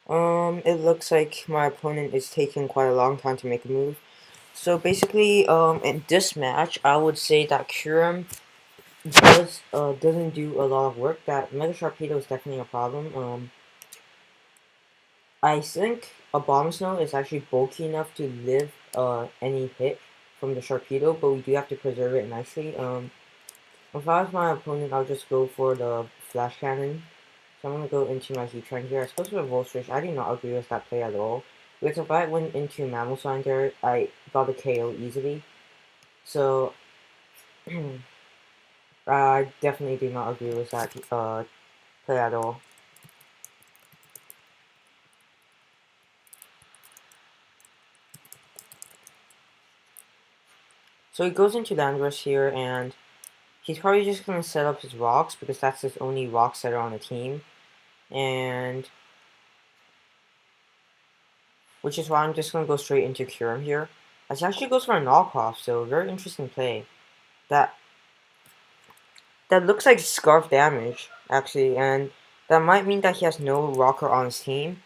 It looks like my opponent is taking quite a long time to make a move. So basically, in this match, I would say that Kurum doesn't do a lot of work. That Mega Sharpedo is definitely a problem. I think a Bomb Snow is actually bulky enough to live any hit from the Sharpedo, but we do have to preserve it nicely. If I was my opponent, I'll just go for the Flash Cannon. So I'm gonna go into my Heatran here. I suppose with a Volt Switch, I do not agree with that play at all. Because if I went into Mammal Sign there, I got a KO easily. So I definitely do not agree with that play at all. So he goes into Landorus here, and he's probably just gonna set up his rocks because that's his only rock setter on the team, and which is why I'm just gonna go straight into Kyurem here. As he actually goes for a knockoff, so very interesting play. That that looks like scarf damage actually, and that might mean that he has no rocker on his team.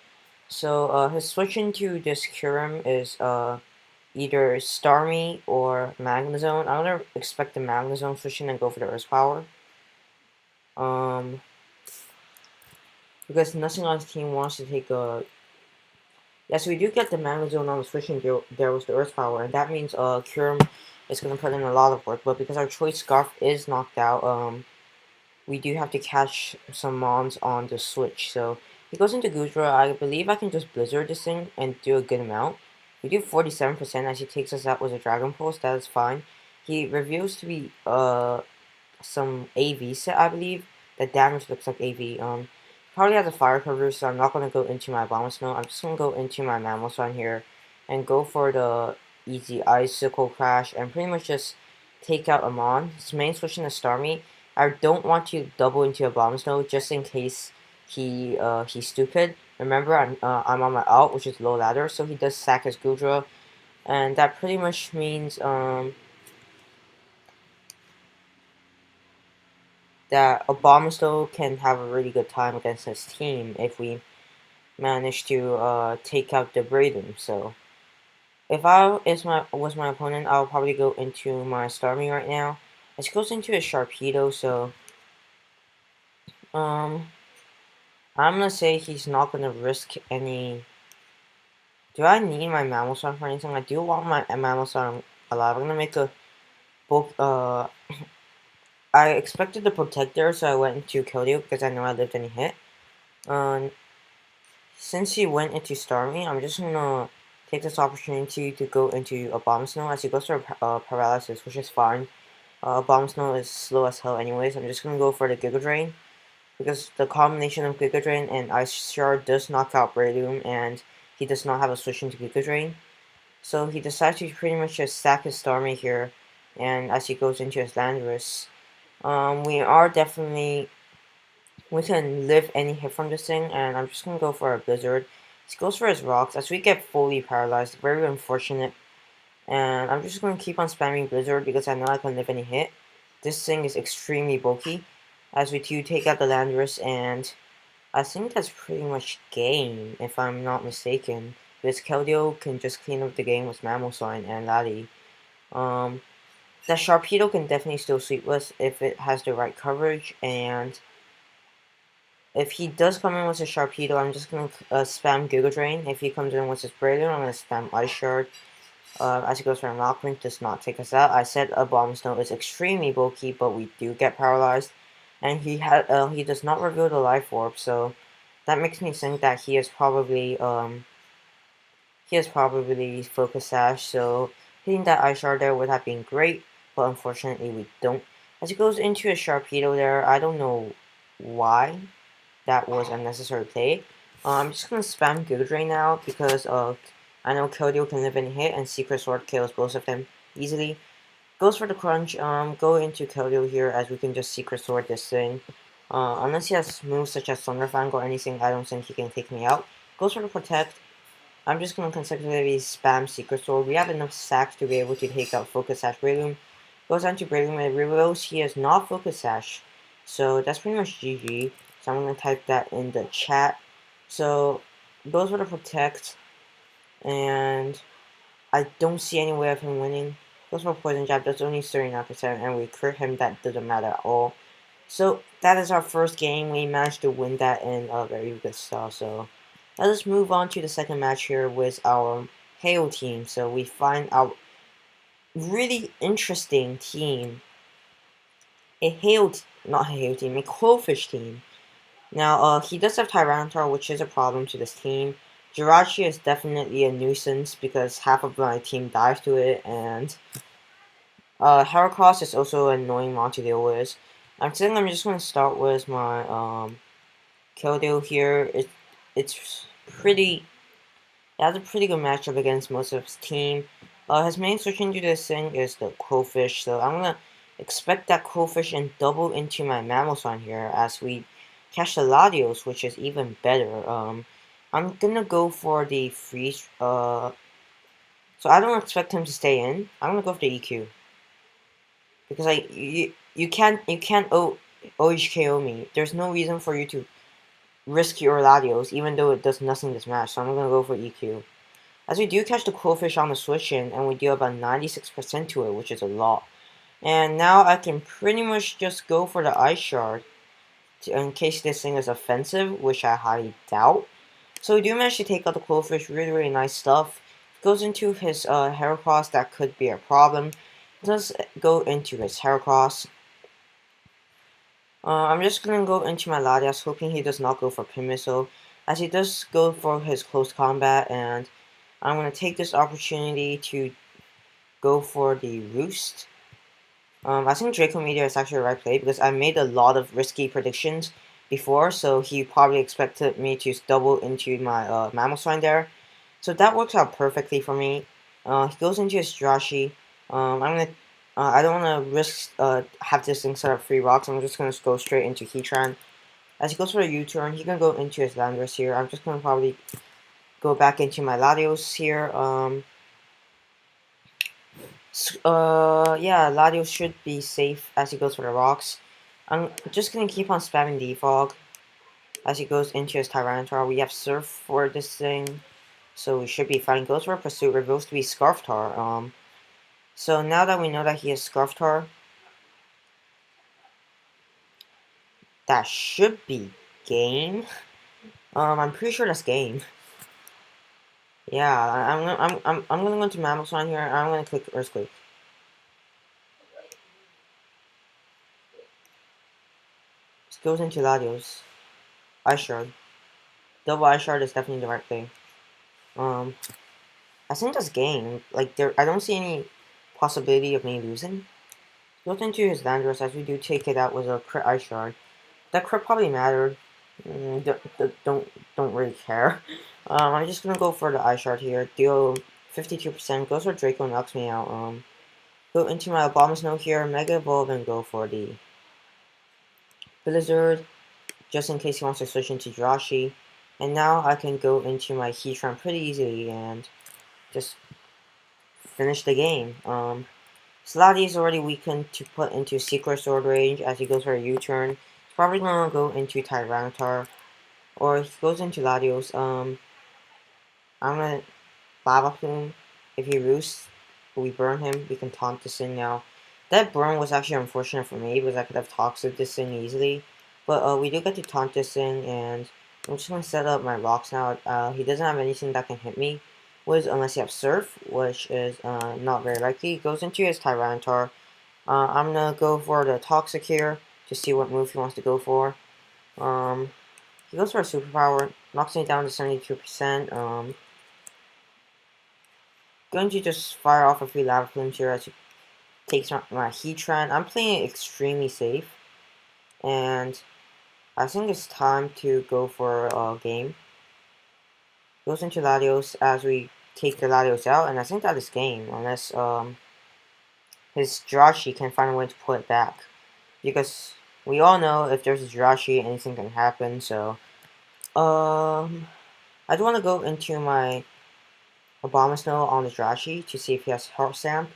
So his switch into this Kyurem is either Starmie or Magnezone. I'm gonna expect the Magnezone switch in and go for the Earth Power. Um, because nothing on his team wants to take a. Yeah, so we do get the Magnezone on the switching there was the Earth Power, and that means Kyurem is gonna put in a lot of work. But because our choice Scarf is knocked out, we do have to catch some mons on the switch. So he goes into Gudra. I believe I can just Blizzard this thing and do a good amount. We do 47% as he takes us out with a Dragon Pulse. That is fine. He reveals to be some AV set, I believe. The damage looks like AV. Probably has a fire cover, so I'm not gonna go into my Abomasnow. I'm just gonna go into my Mamoswine here and go for the easy Icicle Crash and pretty much just take out Amon. His main switch into Starmie. I don't want to double into Abomasnow just in case he's stupid. Remember, I'm on my out, which is low ladder, so he does sack his Gudra, and that pretty much means that Obama can have a really good time against his team if we manage to take out the Braden. So if I was my opponent, I'll probably go into my Starmie right now. It goes into a Sharpedo, so um I'm gonna say he's not gonna risk any. Do I need my Mamoswine for anything? I do want my Mamoswine alive. I'm gonna make a bulk. I expected the Protector, so I went into Keldeo because I know I lived any hit. Um, Since he went into Starmie, I'm just gonna take this opportunity to go into a Bomb Snow as he goes for Paralysis, which is fine. Bomb Snow is slow as hell anyways. I'm just gonna go for the Giga Drain because the combination of Giga Drain and Ice Shard does knock out Breloom, and he does not have a switch into Giga Drain. So he decides to pretty much just sack his Starmie here, and as he goes into his Landorus, we are definitely we can live any hit from this thing, and I'm just gonna go for a Blizzard. He goes for his rocks as we get fully paralyzed. Very unfortunate. And I'm just gonna keep on spamming Blizzard because I know I can live any hit. This thing is extremely bulky. As we do take out the Landorus, and I think that's pretty much game, if I'm not mistaken. This Keldeo can just clean up the game with Mamoswine and Lally. Um, the Sharpedo can definitely still sweep us if it has the right coverage, and if he does come in with a Sharpedo, I'm just going to spam Giga Drain. If he comes in with his Brilliant, I'm going to spam Ice Shard. As he goes for Unlockment, does not take us out. I said a Bomb Snow is extremely bulky, but we do get paralyzed. And he does not reveal the Life Orb, so that makes me think that he is probably Focus Sash, so hitting that Ice Shard there would have been great, but unfortunately we don't. As he goes into a Sharpedo there, I don't know why that was unnecessary play. I'm just gonna spam Giga Drain now because I know Keldeo can live in hit and Secret Sword kills both of them easily. Goes for the crunch. Go into Keldeo here as we can just Secret Sword this thing. Unless he has moves such as Thunderfang or anything, I don't think he can take me out. Goes for the protect. I'm just gonna consecutively spam Secret Sword. We have enough sacks to be able to take out Focus Sash Breloom. Goes on to Breloom and reveals he has not Focus Sash. So that's pretty much GG. So I'm gonna type that in the chat. So goes for the protect, and I don't see any way of him winning. Goes for poison jab, that's only 39%, and we crit him, that doesn't matter at all. So that is our first game. We managed to win that in a very good style. So let us move on to the second match here with our Halo team. So we find our really interesting team. Not a Halo team, a Crowfish team. Now, he does have Tyranitar, which is a problem to this team. Jirachi is definitely a nuisance because half of my team dies to it, and Heracross is also an annoying mod to deal with. I'm just going to start with my Kildale here. It's pretty. It has a pretty good matchup against most of his team. His main switch into this thing is the Crowfish, so I'm gonna expect that Crowfish and double into my Mammothon here as we catch the Latios, which is even better. I'm gonna go for the freeze. So I don't expect him to stay in. I'm gonna go for the EQ because you can't OHKO me. There's no reason for you to risk your Latios, even though it does nothing this match. So I'm gonna go for EQ. As we do catch the Crowfish on the switch in, and we deal about 96% to it, which is a lot. And now I can pretty much just go for the Ice Shard in case this thing is offensive, which I highly doubt. So we do manage to take out the Crowfish, really, really nice stuff. Goes into his Heracross, that could be a problem. Does go into his Heracross. I'm just gonna go into my Latias, hoping he does not go for Pin Missile, as he does go for his close combat, and I'm gonna take this opportunity to go for the Roost. I think Draco Meteor is actually the right play because I made a lot of risky predictions before, so he probably expected me to double into my Mammothine there. So that works out perfectly for me. He goes into his Jirachi. I don't want to risk have this thing set up 3 rocks. I'm just gonna go straight into Heatran. As he goes for a U-turn, he can go into his Landorus here. I'm just gonna probably go back into my Latios here. Yeah, Latios should be safe as he goes for the rocks. I'm just gonna keep on spamming Defog as he goes into his Tyranitar. We have Surf for this thing, so we should be fine. Goes for a Pursuit, reveals to be Scarftar. So now that we know that he has Scarftar, that should be game. I'm pretty sure that's game. Yeah, I'm gonna go to Mammothon here. I'm gonna click Earthquake. This goes into Latios. Ice Shard. Double Ice Shard is definitely the right play. I think that's game. Like I don't see any possibility of me losing. Goes into his Landorus as we do take it out with a crit Ice Shard. That crit probably mattered. Don't really care. I'm just gonna go for the Ice Shard here. Deal 52%. Goes for Draco, knocks me out. Go into my Abomasnow here. Mega Evolve and go for the Blizzard, just in case he wants to switch into Jirachi. And now I can go into my Heatran pretty easily and just finish the game. Slotty is already weakened to put into Secret Sword range as he goes for a U-turn. He's probably gonna go into Tyranitar, or he goes into Latios. I'm gonna Lava Plume. If he roosts, we burn him, we can taunt this thing now. That burn was actually unfortunate for me because I could have toxic this thing easily. But we do get to taunt this thing, and I'm just gonna set up my rocks now. He doesn't have anything that can hit me with unless you have Surf, which is not very likely. He goes into his Tyranitar. I'm gonna go for the Toxic here to see what move he wants to go for. He goes for a Superpower, knocks me down to 72%. Going to just fire off a few Lava Plumes here as he takes my Heatran. I'm playing it extremely safe, and I think it's time to go for a game. Goes into Latios as we take the Latios out, and I think that is game, unless his Jirachi can find a way to pull it back. Because we all know if there's a Jirachi, anything can happen, so I do want to go into my Abomasnow on the Jirachi to see if he has Heart Stamp.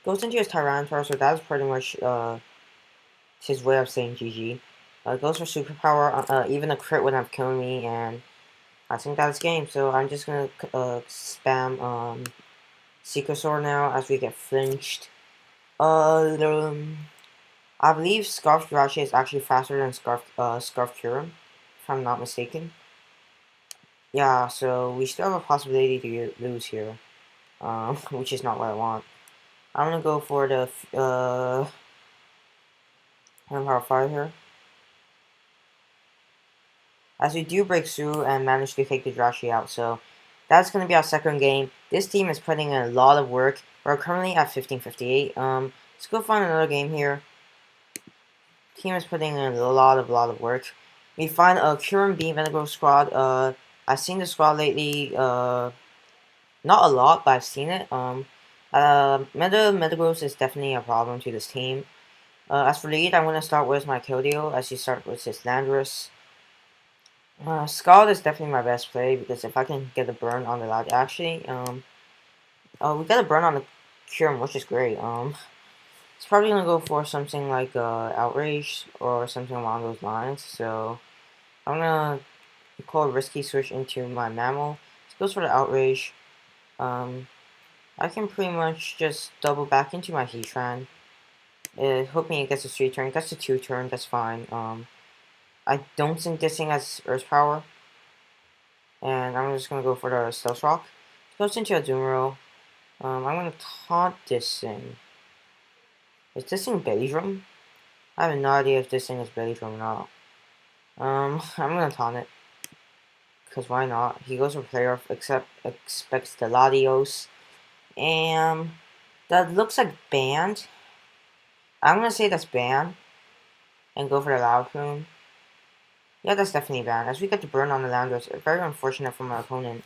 Goes into his Tyranitar, so that's pretty much his way of saying GG. Goes for Superpower, even a crit wouldn't have killed me, and I think that's game, so I'm just gonna spam Secret Sword now as we get flinched. I believe Scarf Jirachi is actually faster than Scarf Kyurem, if I'm not mistaken. Yeah, so we still have a possibility to lose here, which is not what I want. I'm gonna go for the Power 5 here. As we do break through and manage to take the Jirachi out, so that's gonna be our second game. This team is putting in a lot of work. We're currently at 1558. Let's go find another game here. Team is putting in a lot of work. We find a Kyurem B Metagross squad. I've seen the squad lately. Not a lot, but I've seen it. Metagross is definitely a problem to this team. As for lead, I'm gonna start with my Keldeo as you start with his Landorus. Scald is definitely my best play because if I can get a burn on the lad, actually, we got a burn on the Kyurem, which is great. It's probably gonna go for something like Outrage or something along those lines. So I'm gonna pull a risky switch into my Mammal. This goes for the Outrage. I can pretty much just double back into my Heatran. Hoping it gets a 3 turn. It gets a 2 turn. That's fine. I don't think this thing has Earth Power. And I'm just gonna go for the Stealth Rock. It goes into a Doomro. I'm gonna taunt this thing. Is this thing Belly Drum? I have no idea if this thing is Belly Drum or not. I'm gonna taunt it. Because why not? He goes for Player Off, expects the Latios. And that looks like banned. I'm gonna say that's banned. And go for the Loud Plume. Yeah, that's definitely banned. As we get the burn on the Landorus, very unfortunate for my opponent.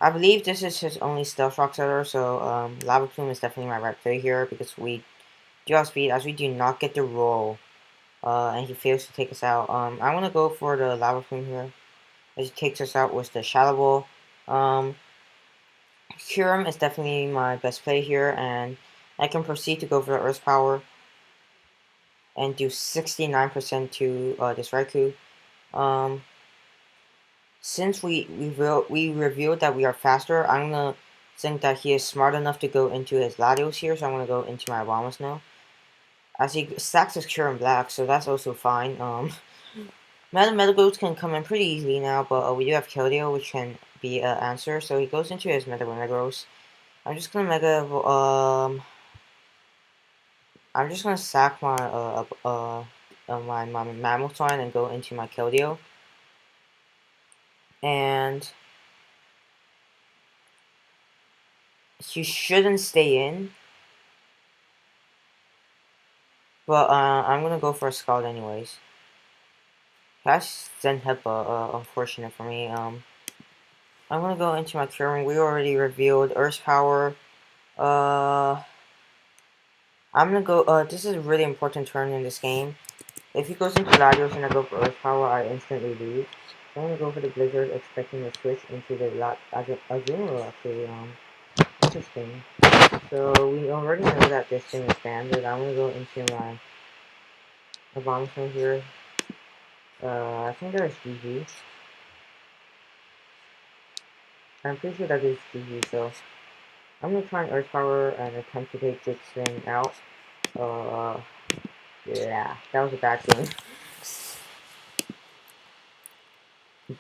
I believe this is his only Stealth Rock setter, so Lava Plume is definitely my right play here because we do have speed as we do not get the roll. And he fails to take us out. I'm gonna go for the Lava Plume here. As he takes us out with the Shadow Ball. Kyurem is definitely my best play here, and I can proceed to go for the Earth Power and do 69% to this Raikou. Since we revealed that we are faster, I'm gonna think that he is smart enough to go into his Latios here, so I'm gonna go into my Abomas now. As he stacks his Kyurem Black, so that's also fine. Metagross can come in pretty easily now, but we do have Keldeo, which can be an answer. So he goes into his Metagross. I'm just gonna I'm just gonna sack my my Mammothine and go into my Keldeo. And he shouldn't stay in, but I'm gonna go for a Scald anyways. That's Zenhepa, unfortunate for me. I'm gonna go into my Kyurem. We already revealed Earth Power. I'm gonna go, this is a really important turn in this game. If he goes into Latios and I go for Earth Power, I instantly lose. So I'm gonna go for the Blizzard, expecting to switch into the Azumarill, actually, interesting. So we already know that this thing is standard. I'm gonna go into my Abomination here. I think there's GG. I'm pretty sure that is GG, so I'm gonna try and Earth Power and attempt to take this thing out. Yeah, that was a bad thing.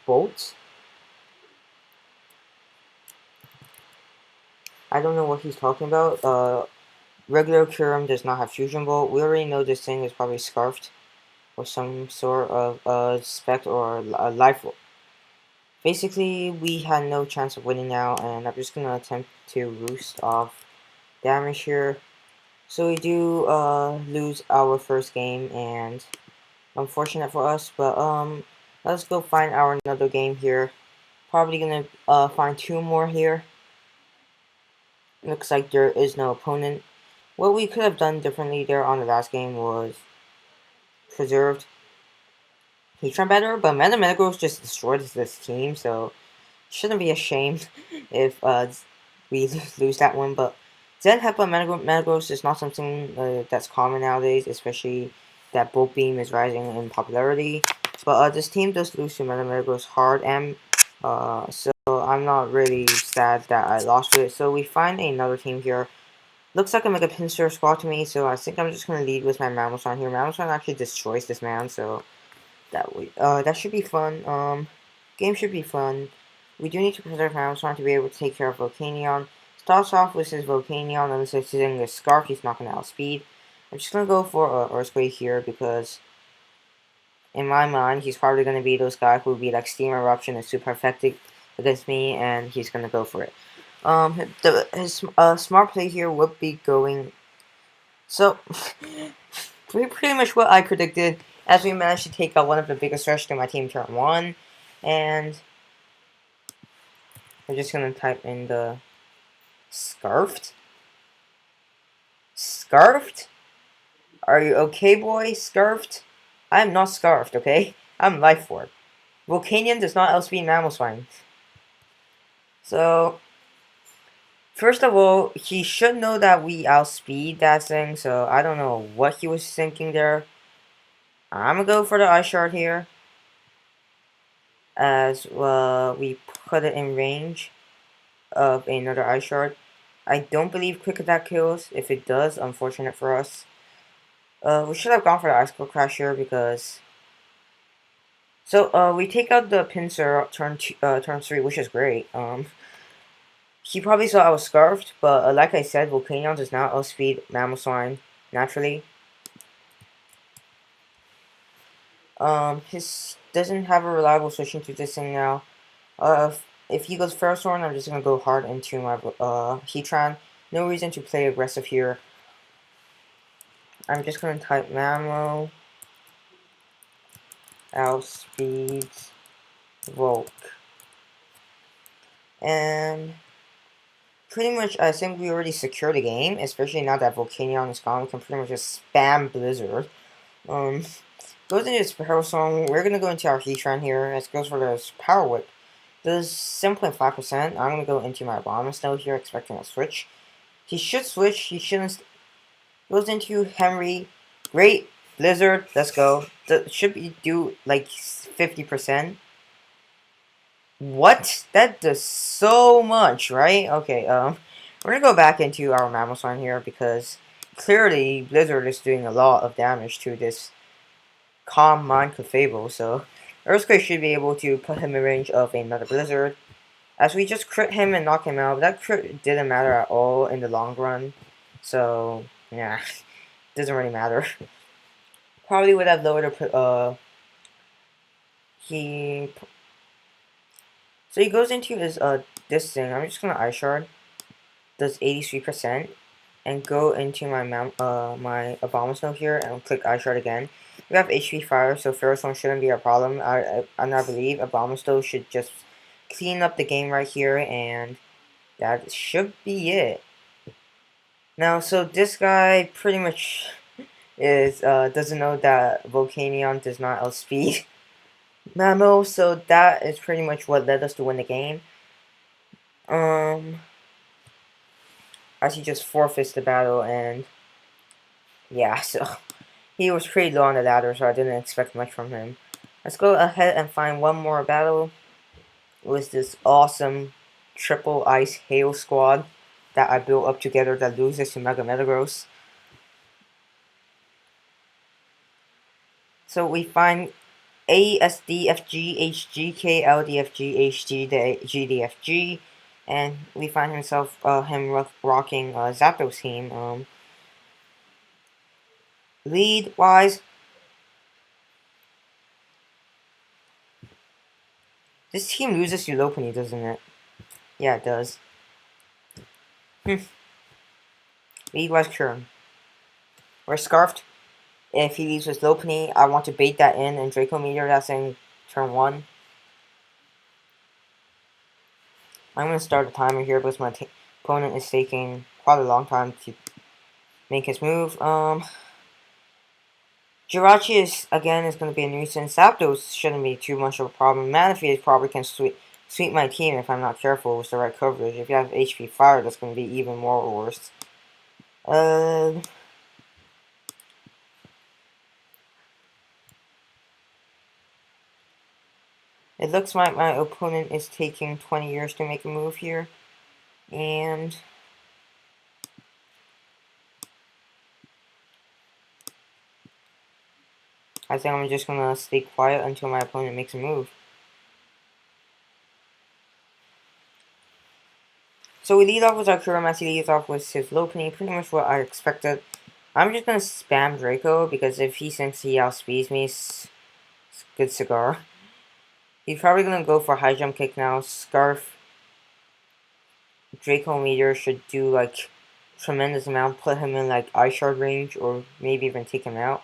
Bolt? I don't know what he's talking about. Regular Kyurem does not have Fusion Bolt. We already know this thing is probably Scarfed or some sort of spec or life. Basically, we had no chance of winning now, and I'm just gonna attempt to roost off damage here. So we do lose our first game, and unfortunate for us, but let's go find our another game here. Probably gonna find 2 more here. Looks like there is no opponent. What we could have done differently there on the last game was preserved Heatran better, but Metagross just destroyed this team, so shouldn't be ashamed if we lose that one. But Zenhepa Metagross is not something that's common nowadays, especially that Bolt Beam is rising in popularity. But this team does lose to Metagross hard, and so I'm not really sad that I lost to it. So we find another team here. Looks like a Mega Pinsir squad to me, so I think I'm just gonna lead with my Mammothon here. Mammothon actually destroys this man, so that should be fun. Game should be fun. We do need to preserve Mammothon to be able to take care of Volcanion. Starts off with his Volcanion, and since he's using his Scarf, he's not gonna outspeed. I'm just gonna go for Earthquake here because in my mind, he's probably going to be those guys who would be like Steam Eruption and Super Effective against me, and he's going to go for it. His smart play here would be going. So, pretty much what I predicted, as we managed to take out one of the biggest threats to my team turn 1, and we're just going to type in the Scarfed? Scarfed? Are you okay, boy? Scarfed? I am not Scarfed, okay? I'm Life Orb. Volcanion does not outspeed Mamoswine. So, first of all, he should know that we outspeed that thing, so I don't know what he was thinking there. I'm gonna go for the Ice Shard here, as we put it in range of another Ice Shard. I don't believe Quick Attack kills. If it does, unfortunate for us. We should have gone for the Ice Cold Crash here because... So, we take out the Pinsir turn 3, which is great. He probably saw I was Scarfed, but like I said, Volcanion does not outspeed Mamoswine naturally. His doesn't have a reliable switching to this thing now. If he goes Ferrothorn, I'm just gonna go hard into my Heatran. No reason to play aggressive here. I'm just gonna type Mamo outspeeds Volk. And pretty much I think we already secured the game, especially now that Volcanion is gone, we can pretty much just spam Blizzard. Goes into his Power Song. We're gonna go into our Heatran here. It goes for this Power Whip. Does 7.5%. I'm gonna go into my Bomb Snow here, expecting a switch. He should switch. He shouldn't. Goes into Henry. Great Blizzard. Let's go. Should be do like 50%. What? That does so much, right? Okay. We're gonna go back into our Mamoswine here because clearly Blizzard is doing a lot of damage to this Calm Mind Clefable, so Earthquake should be able to put him in range of another Blizzard. As we just crit him and knock him out, that crit didn't matter at all in the long run. So, yeah, doesn't really matter. Probably would have lowered he... So he goes into his, this thing. I'm just gonna Ice Shard. Does 83%. And go into my my Abomasnow here and click Ice Shard again. We have HP Fire, so Ferrothorn shouldn't be a problem. I believe Abomasnow should just clean up the game right here, and that should be it. Now, so this guy pretty much is doesn't know that Volcanion does not outspeed Mamo, so that is pretty much what led us to win the game. As he just forfeits the battle, and yeah, so he was pretty low on the ladder, so I didn't expect much from him. Let's go ahead and find one more battle with this awesome triple ice hail squad that I built up together that loses to Mega Metagross. So we find A, S, D, F, G, H, G, K, L, D, F, G, H, G, D, F, G, and we find him rocking Zapdos team. Lead wise, this team loses to Lopunny, doesn't it? Yeah, it does. Lead wise, Curn. We're Scarfed. If he leaves with Lopunny, I want to bait that in and Draco Meteor that thing turn 1. I'm going to start a timer here because my opponent is taking quite a long time to make his move. Jirachi is going to be a nuisance. Zapdos shouldn't be too much of a problem. Manaphy probably can sweep my team if I'm not careful with the right coverage. If you have HP Fire, that's going to be even more worse. It looks like my opponent is taking 20 years to make a move here. And I think I'm just gonna stay quiet until my opponent makes a move. So we lead off with our Kuromatsu, leads off with his Lopunny, pretty much what I expected. I'm just gonna spam Draco, because if he thinks he outspeeds me, it's good cigar. He's probably gonna go for high jump kick now. Scarf Draco Meteor should do like tremendous amount, put him in like Ice Shard range, or maybe even take him out.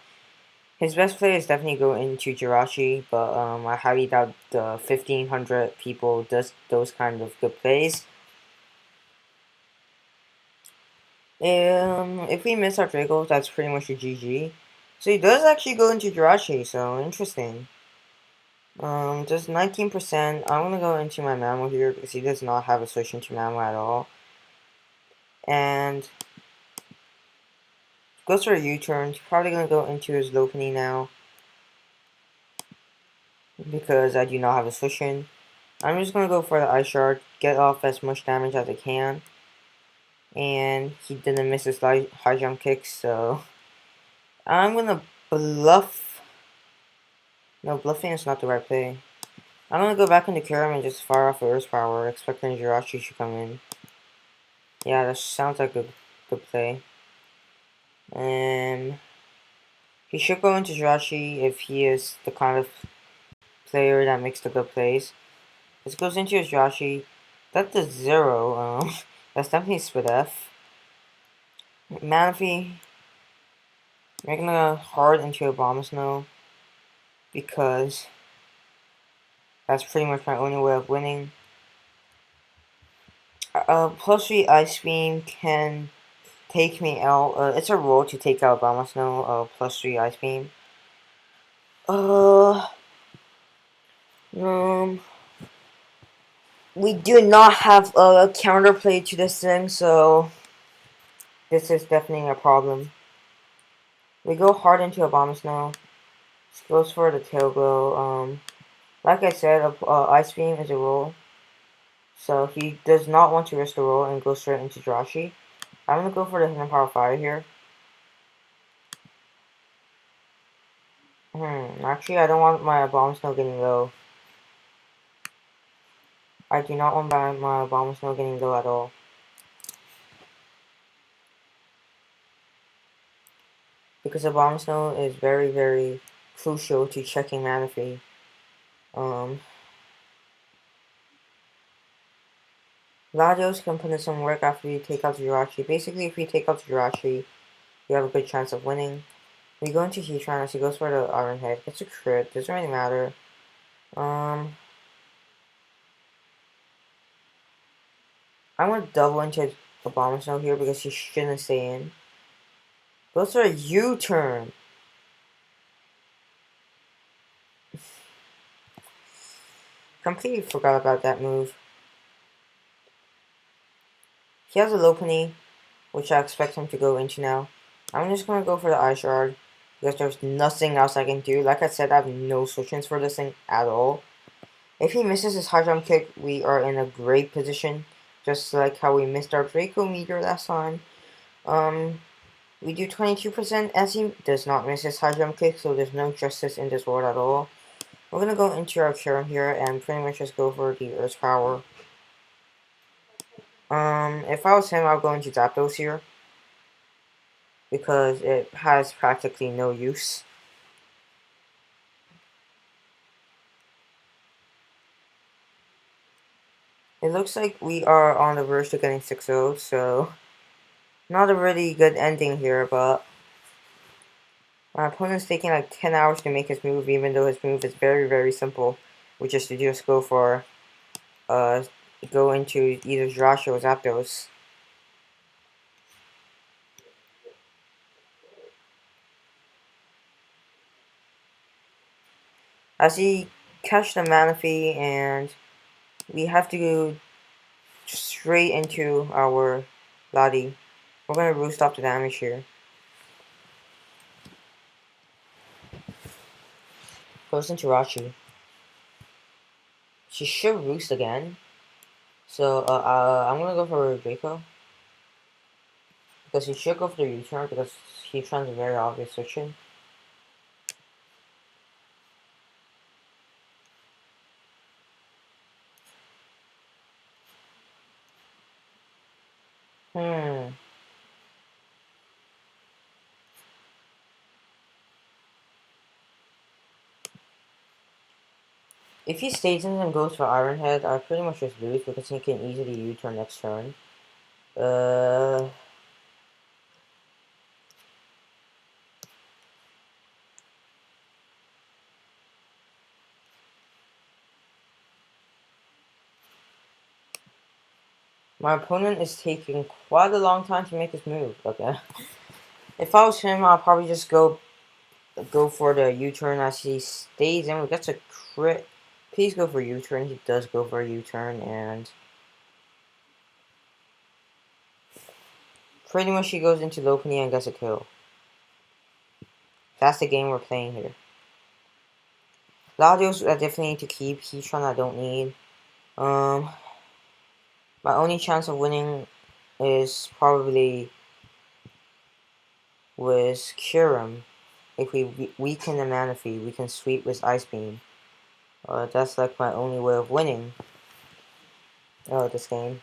His best play is definitely go into Jirachi, but I highly doubt the 1500 people does those kind of good plays. If we miss our Draco, that's pretty much a GG. So he does actually go into Jirachi, so interesting. Just 19%. I'm gonna go into my Mammal here because he does not have a switch into Mammal at all. And goes for a U-turn. He's probably gonna go into his Lopunny now because I do not have a switch in. I'm just gonna go for the Ice Shard, get off as much damage as I can. And he didn't miss his high jump kick, so I'm gonna bluff. No, bluffing is not the right play. I'm gonna go back into Kyurem and just fire off Earth Power, expecting Jirachi to come in. Yeah, that sounds like a good play. And he should go into Jirachi if he is the kind of player that makes the good plays. This goes into his Jirachi. That does 0. That's definitely split F. Manaphy, making a hard into Abomasnow because that's pretty much my only way of winning. Plus 3 Ice Beam can take me out. It's a roll to take out Abomasnow. Plus 3 Ice Beam. We do not have a counterplay to this thing, so this is definitely a problem. We go hard into Abomasnow. Goes for the Tail Glow. Like I said, Ice Beam is a roll. So he does not want to risk the roll and go straight into Jirachi. I'm going to go for the Hidden Power Fire here. Actually, I don't want my Abomasnow getting low. I do not want my Abomasnow getting low at all. Because Abomasnow is very, very crucial to checking Manaphy. Latios can put in some work after you take out Jirachi. Basically, if we take out Jirachi, you have a good chance of winning. We go into Heatran as he goes for the Iron Head. It's a crit, doesn't really matter. I'm gonna double into Abomasnow here because he shouldn't stay in. Goes for a U-turn. Completely forgot about that move. He has a Lopunny, which I expect him to go into now. I'm just gonna go for the Ice Shard because there's nothing else I can do. Like I said, I have no switch-ins for this thing at all. If he misses his high jump kick, we are in a great position. Just like how we missed our Draco Meteor last time. We do 22% as he does not miss his high jump kick, so there's no justice in this world at all. We're gonna go into our Kyurem here and pretty much just go for the Earth Power. If I was him, I'll go into Zapdos here because it has practically no use. It looks like we are on the verge to getting 6-0, so not a really good ending here, but my opponent's taking like 10 hours to make his move, even though his move is very, very simple, which is to just go for, go into either Jirachi or Zapdos. As he catch the Manaphy, and we have to go straight into our Lottie. We're gonna roost off the damage here. Goes into Rachi. She should roost again. So I'm gonna go for Draco. Because he should go for the U-turn because U-turn is a very obvious switching. Hmm. If he stays in and goes for Iron Head, I pretty much just lose because he can easily U-turn next turn. Uh, my opponent is taking quite a long time to make his move. Okay. If I was him, I'll probably just go for the U-turn as he stays in. That's a crit. Please go for U-turn. He does go for a U-turn, and pretty much he goes into Lopunny and gets a kill. That's the game we're playing here. Latios I definitely need to keep. Heatran I don't need. Um, my only chance of winning is probably with Kyurem. If we weaken the Manaphy, we can sweep with Ice Beam. That's like my only way of winning this game.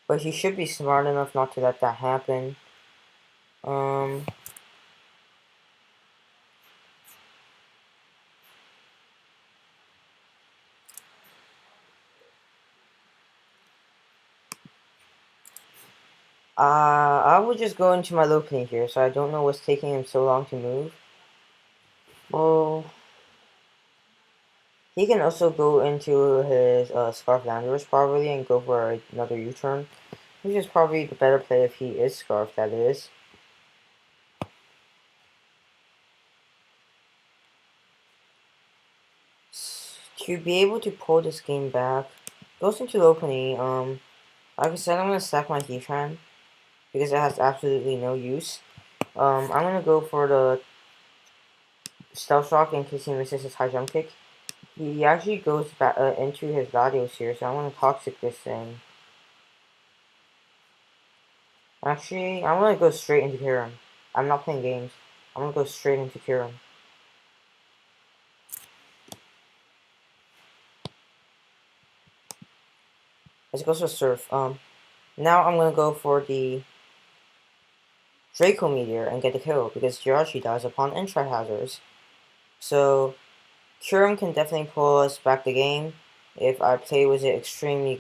But he should be smart enough not to let that happen. Um, I would just go into my Lopunny here, so I don't know what's taking him so long to move. Well, he can also go into his Scarf Landorus probably and go for another U-turn, which is probably the better play if he is Scarf, that is. To be able to pull this game back, goes into Lopunny. Like I said, I'm gonna stack my Heatran because it has absolutely no use. I'm gonna go for the Stealth Shock in case he misses his high jump kick. He actually goes back into his Latios here, so I want to Toxic this thing. Actually, I'm gonna go straight into Kyurem. I'm not playing games. I'm gonna go straight into Kyurem. Let's go for Surf. Now I'm gonna go for the Draco Meteor and get the kill because Jirachi dies upon Intra Hazards. So Kyurem can definitely pull us back the game if I play with it extremely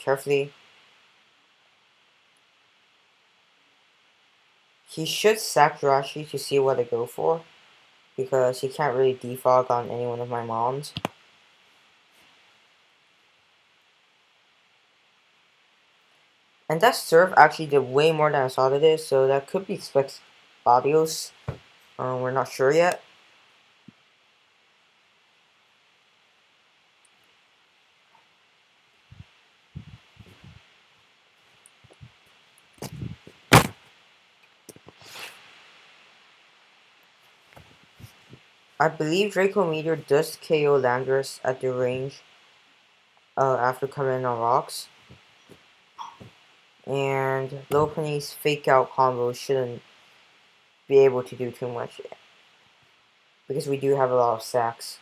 carefully. He should sack Jirachi to see what I go for because he can't really defog on any one of my mons. And that Surf actually did way more than I thought it is, so that could be Specs Latios. We're not sure yet. I believe Draco Meteor does KO Landorus at the range after coming in on rocks. And Lopunny's fake out combo shouldn't be able to do too much because we do have a lot of sacks.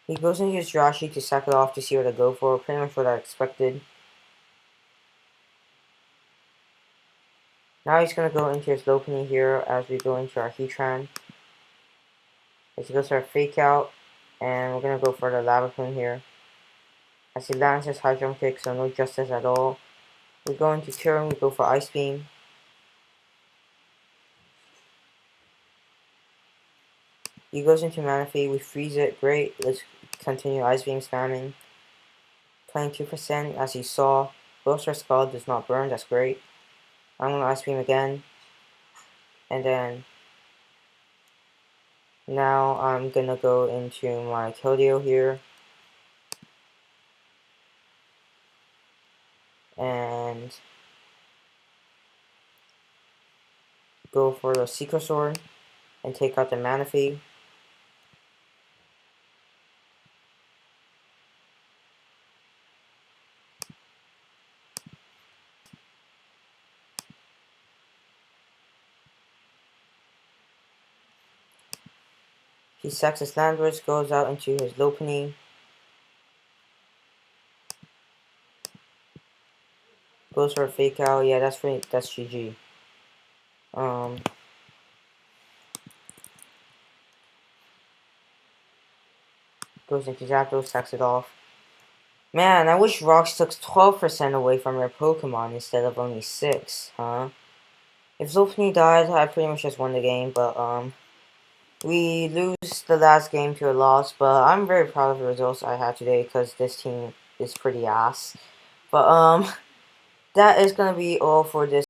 He goes into his Jirachi to sack it off to see what I go for, pretty much what I expected. Now he's going to go into his Lopunny here as we go into our Heatran. As he goes for a fake out, and we're going to go for the Lava Plume here. As he lands his high jump kick, so no justice at all. We go into turn, we go for Ice Beam. He goes into Manaphy, we freeze it, great. Let's continue Ice Beam spamming. Playing 2% as you saw. Bullstar Skull does not burn, that's great. I'm going to Ice Beam again. And then now I'm gonna go into my Keldeo here. and go for the Secret Sword and take out the Manaphy. He sacks his landwards, goes out into his Lopunny. Goes for a fake out. Yeah, that's GG. Goes into Zapdos, sacks it off. Man, I wish Rocks took 12% away from your Pokemon instead of only 6, huh? If Lopunny died, I pretty much just won the game, but we lose the last game to a loss, but I'm very proud of the results I had today because this team is pretty ass. But that is gonna be all for this